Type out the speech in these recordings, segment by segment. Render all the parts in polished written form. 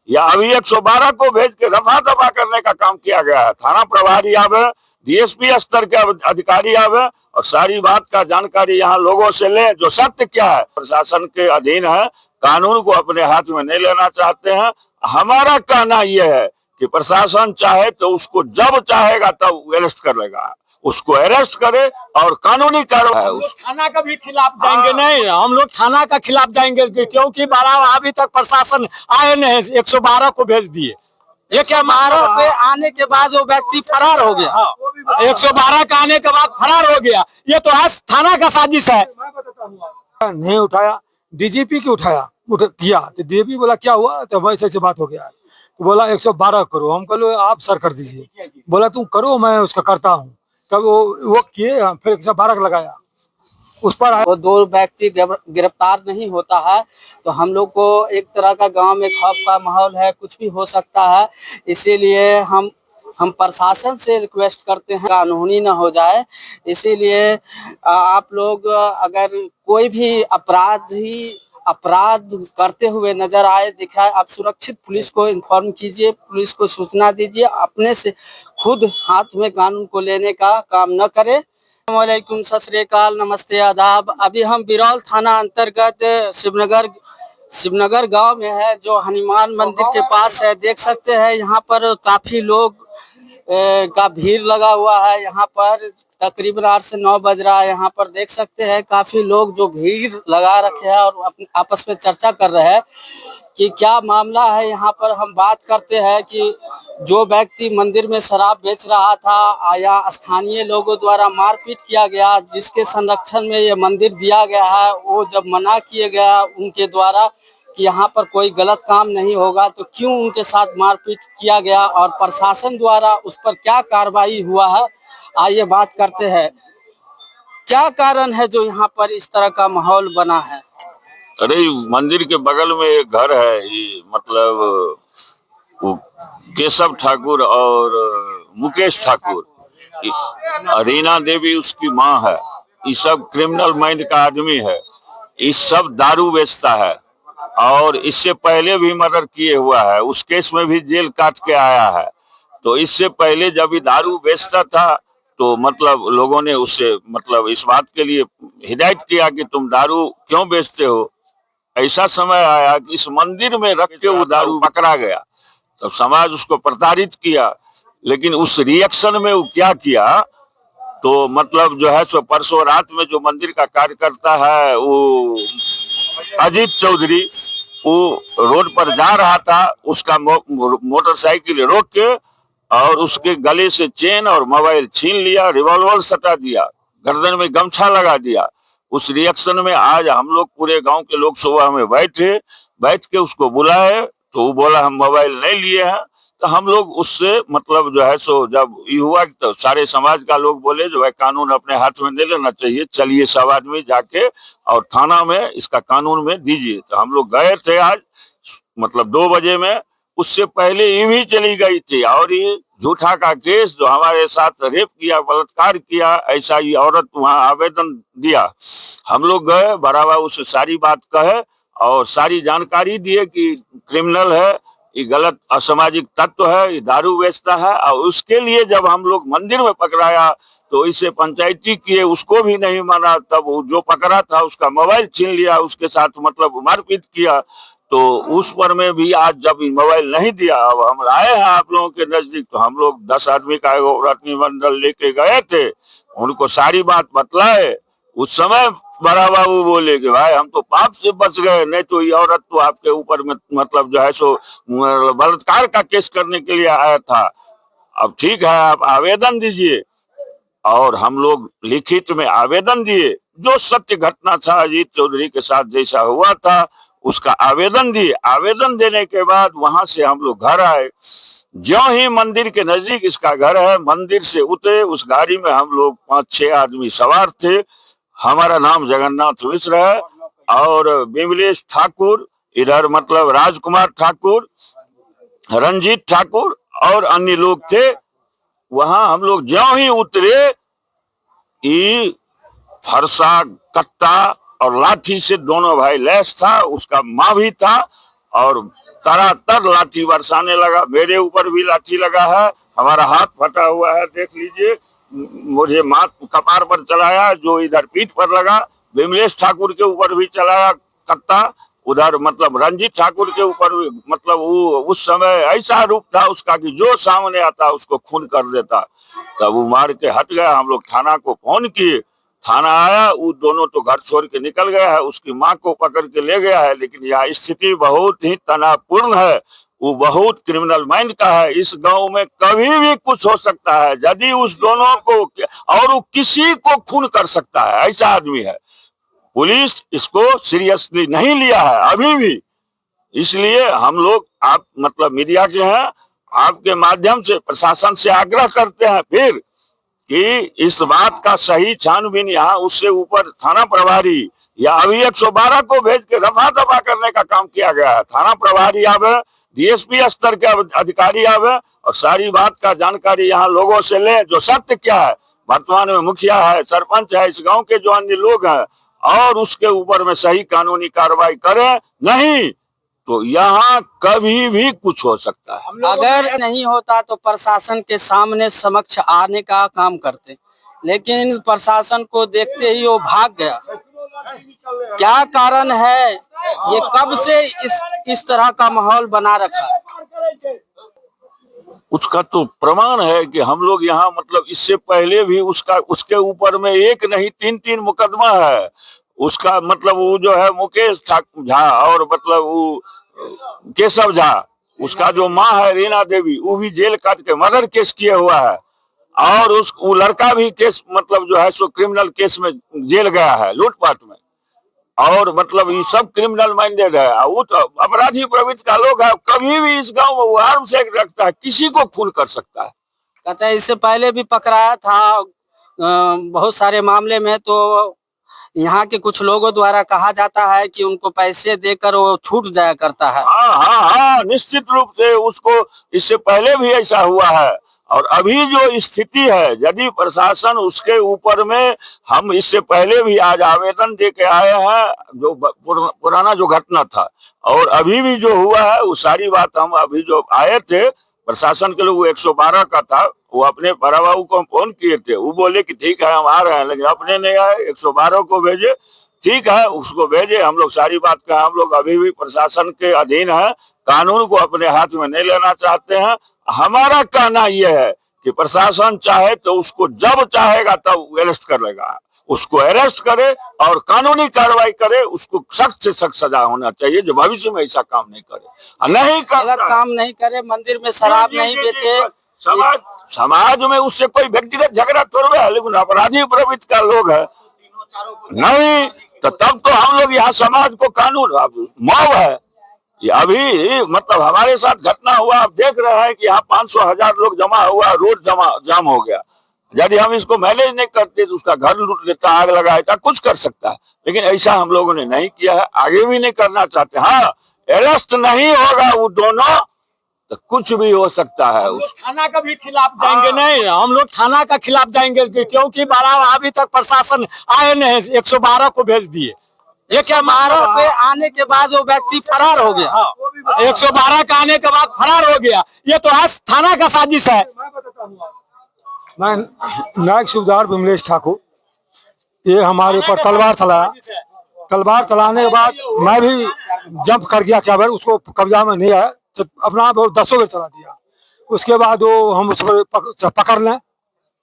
या अभी 112 को भेज के रफा दफा करने का काम किया गया है। थाना प्रभारी आवे, डीएसपी स्तर के अधिकारी आवे और सारी बात का जानकारी यहाँ लोगों से ले, जो सत्य क्या है। प्रशासन के अधीन है, कानून को अपने हाथ में नहीं लेना चाहते हैं। हमारा कहना यह है कि प्रशासन चाहे तो उसको जब चाहेगा तब अरेस्ट कर लेगा, उसको अरेस्ट करे और कानूनी कार्रवाई। थाना का भी खिलाफ जाएंगे। नहीं, हम लोग थाना का खिलाफ जाएंगे क्योंकि अभी तक प्रशासन आए नहीं, 112 को भेज दिए। 112 पे आने के बाद वो व्यक्ति फरार हो गया। 112 का आने के बाद फरार हो गया। ये तो है थाना का साजिश है। नहीं उठाया, डीजीपी की उठाया किया तो डीजीपी बोला क्या हुआ, तो वैसे ऐसे बात हो गया। तो बोला 112 करो। हम कहो आप सर कर दीजिए। बोला तुम करो, मैं उसका करता हूँ। तब वो किए, फिर 112 लगाया उस पर। वो दो व्यक्ति गिरफ्तार नहीं होता है तो हम लोग को एक तरह का गांव में खौफ का माहौल है, कुछ भी हो सकता है। इसीलिए हम प्रशासन से रिक्वेस्ट करते हैं कानूनी ना हो जाए। इसीलिए आप लोग अगर कोई भी अपराध करते हुए नजर आए, दिखाए, आप सुरक्षित पुलिस को इन्फॉर्म कीजिए, पुलिस को सूचना दीजिए। अपने से खुद हाथ में कानून को लेने का काम न करें। वालेकुम, सत श्री अकाल, नमस्ते, आदाब। अभी हम बिरौल थाना अंतर्गत शिवनगर गांव में है, जो हनुमान मंदिर के पास है। देख सकते हैं यहाँ पर काफी लोग का भीड़ लगा हुआ है। यहाँ पर तकरीबन 8 से 9 बज रहा है। यहाँ पर देख सकते हैं काफी लोग जो भीड़ लगा रखे हैं और आपस में चर्चा कर रहे हैं कि क्या मामला है। यहाँ पर हम बात करते हैं कि जो व्यक्ति मंदिर में शराब बेच रहा था या स्थानीय लोगों द्वारा मारपीट किया गया, जिसके संरक्षण में ये मंदिर दिया गया है, वो जब मना किया गया उनके द्वारा कि यहाँ पर कोई गलत काम नहीं होगा, तो क्यों उनके साथ मारपीट किया गया और प्रशासन द्वारा उस पर क्या कार्रवाई हुआ है, आइए बात करते हैं। क्या कारण है जो यहाँ पर इस तरह का माहौल बना है? अरे मंदिर के बगल में एक घर है, ये मतलब वो केशव ठाकुर और मुकेश ठाकुर, रीना देवी उसकी माँ है। ये सब क्रिमिनल माइंड का आदमी है। इस सब दारू बेचता है और इससे पहले भी मर्डर किए हुआ है। उस केस में भी जेल काट के आया है। तो इससे पहले जब ये दारू बेचता था तो मतलब लोगों ने उससे मतलब इस बात के लिए हिदायत किया कि तुम दारू क्यों बेचते हो। ऐसा समय आया कि इस मंदिर में रख के वो दारू पकड़ा गया, तब समाज उसको प्रताड़ित किया। लेकिन उस रिएक्शन में वो क्या किया, तो मतलब जो है सो परसों रात में जो मंदिर का कार्यकर्ता है वो अजीत चौधरी, वो रोड पर जा रहा था, उसका मोटरसाइकिल रोक के और उसके गले से चेन और मोबाइल छीन लिया, रिवॉल्वर सटा दिया, गर्दन में गमछा लगा दिया। उस रिएक्शन में आज हम लोग पूरे गांव के लोग सुबह में बैठ के उसको बुलाए तो वो बोला हम मोबाइल नहीं लिए हैं। तो हम लोग उससे मतलब जो है सो जब ये हुआ तो सारे समाज का लोग बोले जो है कानून अपने हाथ में नहीं लेना चाहिए, चलिए सब आदमी जाके और थाना में इसका कानून में दीजिए। तो हम लोग गए थे आज मतलब 2 बजे में। उससे पहले ये भी चली गई थी और ये झूठा का केस जो हमारे साथ रेप किया, बलात्कार किया, ऐसा ही औरत वहां आवेदन दिया। हम लोग गए, बराबर उससे सारी बात कहे और सारी जानकारी दिए कि क्रिमिनल है, ये गलत असामाजिक तत्व है, ये दारू बेचता है। और उसके लिए जब हम लोग मंदिर में पकड़ाया तो इसे पंचायती किए, उसको भी नहीं माना। तब जो पकड़ा था उसका मोबाइल छीन लिया, उसके साथ मतलब मारपीट किया। तो उस पर में भी आज जब मोबाइल नहीं दिया, अब हम आए हैं आप लोगों के नजदीक, तो हम लोग 10 आदमी का एगो प्रतिनिधिमंडल लेके गए थे, उनको सारी बात बतलाए। उस समय बड़ा बाबू बोले कि भाई हम तो पाप से बच गए, नहीं तो ये औरत तो आपके ऊपर में मतलब जो है सो बलात्कार का केस करने के लिए आया था। अब ठीक है, आप आवेदन दीजिए। और हम लोग लिखित में आवेदन दिए, जो सत्य घटना था अजीत चौधरी के साथ जैसा हुआ था उसका आवेदन दिए। आवेदन देने के बाद वहां से हम लोग घर आए। ज्यों ही मंदिर के नजदीक इसका घर है, मंदिर से उतरे, उस गाड़ी में हम लोग 5-6 आदमी सवार थे। हमारा नाम जगन्नाथ मिश्र है और बिमलेश ठाकुर, इधर मतलब राजकुमार ठाकुर, रंजीत ठाकुर और अन्य लोग थे। वहां हम लोग ज्यों ही उतरे, फरसा, कट्टा और लाठी से दोनों भाई लैस था, उसका माँ भी था और तरातर लाठी बरसाने लगा। मेरे ऊपर भी लाठी लगा है, हमारा हाथ फटा हुआ है, देख लीजिए। मुझे माथ कपार पर चलाया, जो इधर पीठ पर लगा। विमलेश ठाकुर के ऊपर भी चलाया कत्ता, उधर मतलब रंजीत ठाकुर के ऊपर भी, मतलब वो उस समय ऐसा रूप था उसका कि जो सामने आता उसको खून कर देता। तब वो मार के हट गया। हम लोग थाना को फोन किए, थाना आया, वो दोनों तो घर छोड़ के निकल गया है, उसकी माँ को पकड़ के ले गया है। लेकिन यह स्थिति बहुत ही तनावपूर्ण है, वो बहुत क्रिमिनल माइंड का है। इस गांव में कभी भी कुछ हो सकता है, यदि उस दोनों को, और वो किसी को खून कर सकता है, ऐसा आदमी है। पुलिस इसको सीरियसली नहीं लिया है अभी भी। इसलिए हम लोग, आप मतलब मीडिया के हैं, आपके माध्यम से प्रशासन से आग्रह करते हैं फिर कि इस बात का सही छानबीन यहाँ उससे ऊपर थाना प्रभारी या अभी 112 को भेज के रफा दफा करने का काम किया गया है। थाना प्रभारी आवे, डीएसपी स्तर के अधिकारी आवे और सारी बात का जानकारी यहाँ लोगों से ले, जो सत्य क्या है। वर्तमान में मुखिया है, सरपंच है, इस गांव के जो अन्य लोग हैं, और उसके ऊपर में सही कानूनी कार्रवाई करें, नहीं तो यहाँ कभी भी कुछ हो सकता है। अगर नहीं होता तो प्रशासन के सामने समक्ष आने का काम करते, लेकिन प्रशासन को देखते ही वो भाग गया। क्या कारण है, ये कब से इस तरह का माहौल बना रखा है? उसका तो प्रमाण है कि हम लोग यहाँ मतलब इससे पहले भी उसके ऊपर में एक नहीं 3 मुकदमा है। उसका मतलब वो जो है मुकेश झा और मतलब वो केशव झा, उसका जो माँ है रीना देवी, वो भी जेल काट के मर्डर केस किया हुआ है। और वो लड़का भी केस मतलब जो है सो क्रिमिनल केस में जेल गया है, लूटपाट में। और मतलब ये सब क्रिमिनल माइंडेड है, वो तो अपराधी प्रवृत्ति का लोग है। कभी भी इस गांव में वो आर्म से रखता है, किसी को खून कर सकता है। कहते हैं इससे पहले भी पकड़ाया था बहुत सारे मामले में। तो यहाँ के कुछ लोगों द्वारा कहा जाता है कि उनको पैसे देकर वो छूट जाया करता है। हाँ, निश्चित रूप से उसको इससे पहले भी ऐसा हुआ है। और अभी जो स्थिति है, यदि प्रशासन उसके ऊपर में, हम इससे पहले भी आज आवेदन दे के आए हैं, जो पुराना जो घटना था और अभी भी जो हुआ है, वो सारी बात हम अभी जो आए थे प्रशासन के लोग, वो 112 का था, वो अपने पराबाबू को फोन किए थे, वो बोले कि ठीक है हम आ रहे हैं, लेकिन अपने नहीं आए, 112 को भेजे। ठीक है, उसको भेजे। हम लोग सारी बात का, हम लोग अभी भी प्रशासन के अधीन है, कानून को अपने हाथ में नहीं लेना चाहते हैं। हमारा कहना यह है कि प्रशासन चाहे तो उसको जब चाहेगा तब अरेस्ट कर लेगा, उसको अरेस्ट करे और कानूनी कार्रवाई करे, उसको सख्त से सख्त सजा होना चाहिए, जो भविष्य में ऐसा काम नहीं करे। नहीं गलत काम नहीं करे, मंदिर में शराब नहीं बेचे। समाज में उससे कोई व्यक्तिगत झगड़ा थोड़ा है, लेकिन अपराधी प्रवृत्ति का लोग है नहीं, तो तब तो हम लोग यहाँ समाज को कानून मॉब है। ये अभी मतलब हमारे साथ घटना हुआ, आप देख रहे हैं कि यहाँ 500,000 लोग जमा हुआ, रोड जाम हो गया। यदि हम इसको मैनेज नहीं करते तो उसका घर लूट लेता, आग लगाता, कुछ कर सकता है। लेकिन ऐसा हम लोगों ने नहीं किया है, आगे भी नहीं करना चाहते। हाँ, अरेस्ट नहीं होगा वो दोनों तो कुछ भी हो सकता है। थाना का भी खिलाफ जाएंगे। नहीं, हम लोग थाना का खिलाफ जाएंगे, क्योंकि 12 अभी तक प्रशासन आए नहीं, 112 को भेज दिए। ये क्या 112 पे आने के बाद वो व्यक्ति फरार हो गया। 112 का आने के बाद फरार हो गया। ये तो है थाना का साजिश है। मैं नायक सूबेदार विमलेश ठाकुर, ये हमारे ऊपर तलवार चलाया। तलवार चलाने के बाद मैं भी जंप कर गया, क्या उसको कब्जा में नहीं आया, अपना 10 बेर चला दिया। उसके बाद वो हम उस पर पकड़ लें,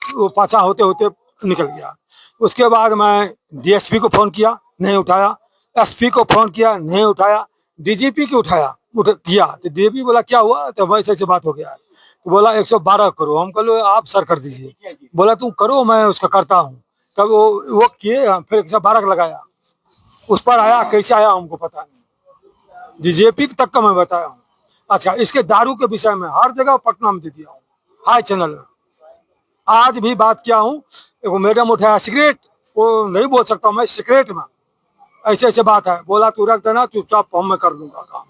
वो पाछा होते होते निकल गया। उसके बाद मैं डीएसपी को फोन किया, नहीं उठाया। एसपी को फोन किया, नहीं उठाया। डीजीपी को किया तो डीजीपी बोला क्या हुआ, तो ऐसे बात हो गया है। तो बोला 112 करो। हम कहो आप सर कर दीजिए। बोला तुम करो, मैं उसका करता हूँ। तब वो किए, फिर 112 लगाया। उस पर आया, कैसे आया हमको पता नहीं, डीजीपी तक का मैं बताया हूँ। अच्छा, इसके दारू के विषय में हर जगह पटना में दे दिया हूँ, हाई चैनल में। आज भी बात किया हूँ, एक मैडम उठाया सिगरेट, वो नहीं बोल सकता मैं सिगरेट में, ऐसे बात है। बोला तू रख देना, चुपचाप मैं कर दूंगा काम,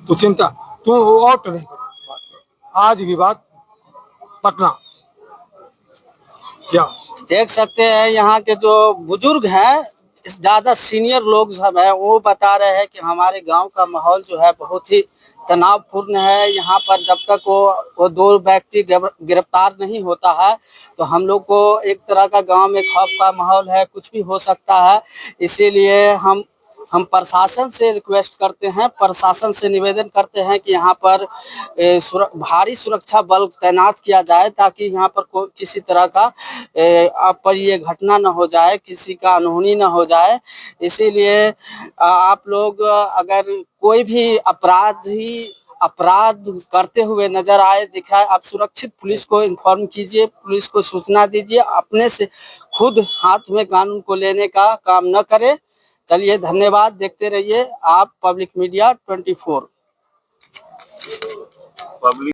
तू चिंता, तू आउट नहीं कर। आज भी बात पटना क्या देख सकते हैं यहाँ के जो बुजुर्ग हैं, ज्यादा सीनियर लोग सब है वो बता रहे हैं कि हमारे गांव का माहौल जो है बहुत ही तनावपूर्ण है। यहाँ पर जब तक वो दो व्यक्ति गिरफ्तार नहीं होता है तो हम लोग को एक तरह का गांव में खौफ का माहौल है, कुछ भी हो सकता है। इसीलिए हम प्रशासन से रिक्वेस्ट करते हैं, प्रशासन से निवेदन करते हैं कि यहाँ पर भारी सुरक्षा बल तैनात किया जाए ताकि यहाँ पर किसी तरह का अप्रिय घटना न हो जाए, किसी का अनहोनी न हो जाए। इसीलिए आप लोग अगर कोई भी अपराध करते हुए नजर आए दिखाए, आप सुरक्षित पुलिस को इन्फॉर्म कीजिए, पुलिस को सूचना दीजिए, अपने से खुद हाथ में कानून को लेने का काम न करें। चलिए धन्यवाद, देखते रहिए आप पब्लिक मीडिया 24। पब्लिक